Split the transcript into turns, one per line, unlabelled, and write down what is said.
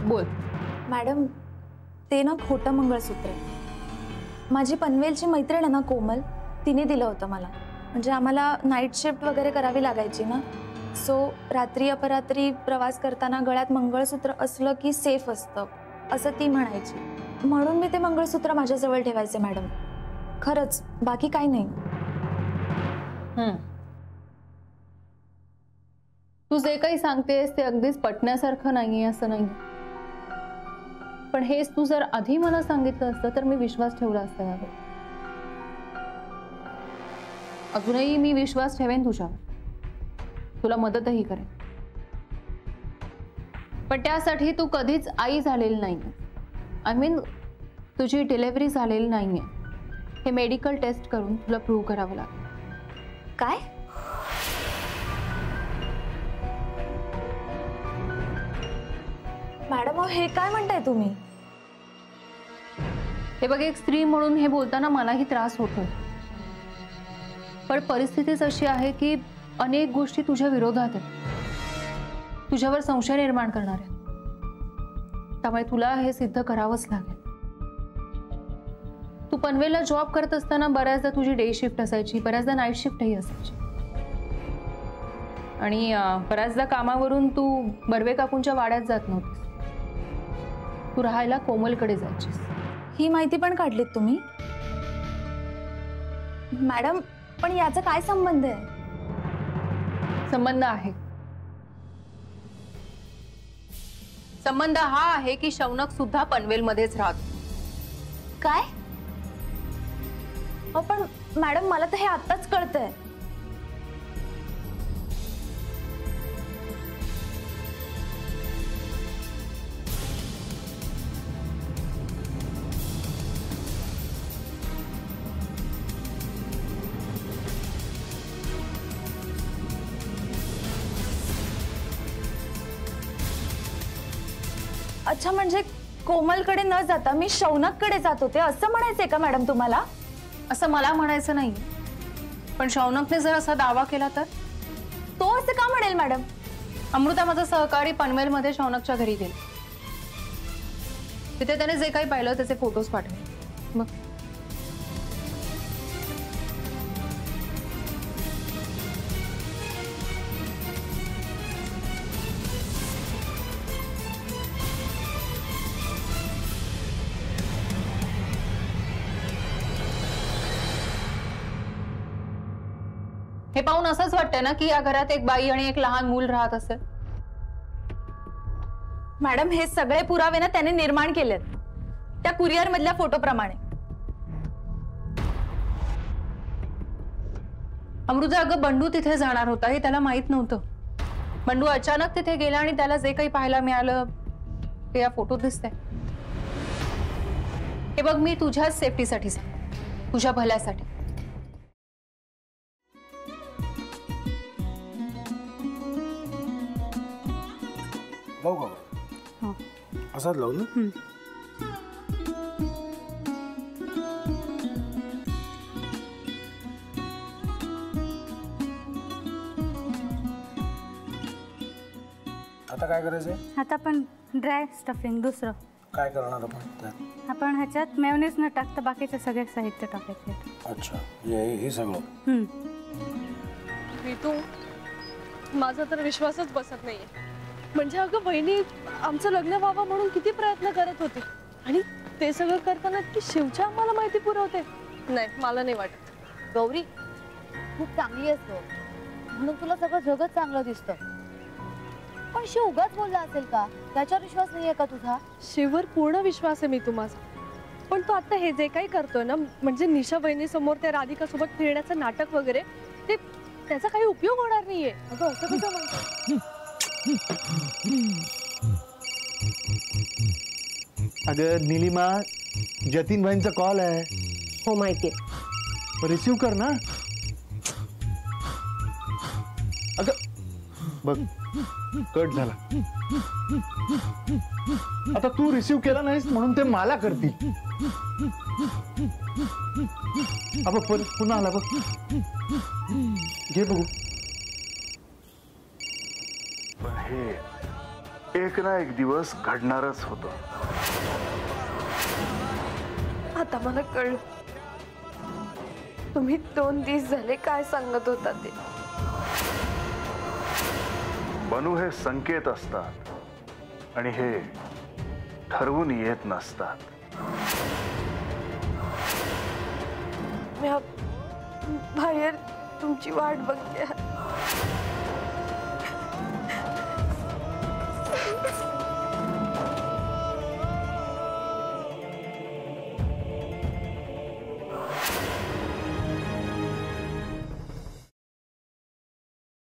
बोल
मॅडम, ते ना खोटं मंगळसूत्र आहे. माझी पनवेलची मैत्रीण आहे ना कोमल, तिने दिलं होतं मला. म्हणजे आम्हाला नाईट शिफ्ट वगैरे करावी लागायची ना, सो रात्री अपरात्री प्रवास करताना गळ्यात मंगळसूत्र असलं की सेफ असतं असं ती म्हणायची. म्हणून मी ते मंगळसूत्र माझ्याजवळ ठेवायचे मॅडम. खरंच, बाकी काही नाही.
तू जे काही सांगतेस ते अगदीच पटण्यासारखं नाहीये असं नाही, पण हेच तू जर आधी मला सांगितलं असतं तर मी विश्वास ठेवला असता यावर. अजूनही मी विश्वास ठेवेन तुझ्यावर, तुला मदतही करेन, पण त्यासाठी तू कधीच आई झालेली नाहीये. आय मीन तुझी डिलिव्हरी झालेली नाहीये. हे मेडिकल टेस्ट करून तुला प्रूव्ह करावं लागेल.
काय? मॅडम, हे काय म्हणताय तुम्ही?
हे बघ, एक स्त्री म्हणून हे बोलताना मलाही त्रास होतो, पण परिस्थितीच अशी आहे की अनेक गोष्टी तुझ्या विरोधात आहेत, तुझ्यावर संशय निर्माण करणार आहेत. त्यामुळे तुला हे सिद्ध करावंच लागेल. तू पनवेलला जॉब करत असताना बऱ्याचदा तुझी डे शिफ्ट असायची, बऱ्याचदा नाईट शिफ्टही असायची, आणि बऱ्याचदा कामावरून तू बर्वे काकूंच्या वाड्यात जात नव्हतीस, तू राहायला कोमलकडे जायचीस.
ही माहिती पण काढलीत तुम्ही? मॅडम, पण याचा काय संबंध आहे?
संबंध आहे. संबंध हा आहे की शौनक सुद्धा पनवेलमध्येच राहतो.
काय? पण मॅडम, मला तर हे आत्ताच कळतंय. अच्छा, म्हणजे कोमलकडे न जाता मी शौनककडे जात होते असं म्हणायचंय का मॅडम तुम्हाला?
असं मला म्हणायचं नाही, पण शौनकने जर असा दावा केला तर?
तो असं का म्हणेल मॅडम?
अमृता माझा सहकारी पनवेलमध्ये शौनकच्या घरी गेली, तिथे त्याने जे काही पाहिलं त्याचे फोटोज पाठवले. मग हे पाहून असंच वाटतंय ना की या घरात एक बाई आणि एक लहान मूल राहत असेल.
मॅडम, हे सगळे पुरावे ना त्याने निर्माण केलेत, त्या कुरिअर मधल्या फोटोप्रमाणे.
अमृता, अगं बंडू तिथे जाणार होता हे त्याला माहित नव्हतं. बंडू अचानक तिथे गेला आणि त्याला जे काही पाहायला मिळालं ते या फोटोत दिसतंय. हे बघ, मी तुझ्याच सेफ्टीसाठी सांगते, तुझ्या भल्यासाठी.
लावू का? असाच लावू ना? आता काय करायचंय?
आता आपण ड्राय स्टफिंग दुसरं
काय करणार आपण त्यात?
आपण ह्याच्यात मेयोनीज न टाकता बाकीचे सगळे साहित्य टाकायचे.
अच्छा, हे सगळं.
ऋतू, माझा तर विश्वासच बसत नाहीये. म्हणजे अगं बहिणी आमचं लग्न व्हावं म्हणून किती प्रयत्न करत होती, आणि ते सगळं करताना की शिवच्या आम्हाला माहिती पुरवते. नाही, मला नाही वाटत.
गौरी, खूप चांगली असतो म्हणून तुला सगळं जगत चांगलं दिसतं, पण शिव उगाच बोलला असेल का? त्याच्यावर विश्वास नाहीये का तुझा?
शिववर पूर्ण विश्वास आहे मी माझा, पण तो आता हे जे काही करतोय ना, म्हणजे निशा बहिणी समोर त्या राधिका सोबत फिरण्याचं नाटक वगैरे, ते त्याचा काही उपयोग होणार नाहीये.
अगं असं कसं म्हणतो?
अगं नीलिमा, जतीन भाईंचा कॉल आहे.
हो माहितीये.
रिसीव कर ना. अगं बघ, कट झाला. आता तू रिसीव केला नाहीस म्हणून ते मला करतील. अब पुन्हा आला बघ, घे बघू.
हे एक ना एक दिवस घडणारच होतं.
आता मला कळलं तुम्ही 2 दिवस झाले काय सांगत होता ते.
बनू हे संकेत असतात आणि हे ठरवून येत नसतात.
मी बाहेर तुमची वाट बघते.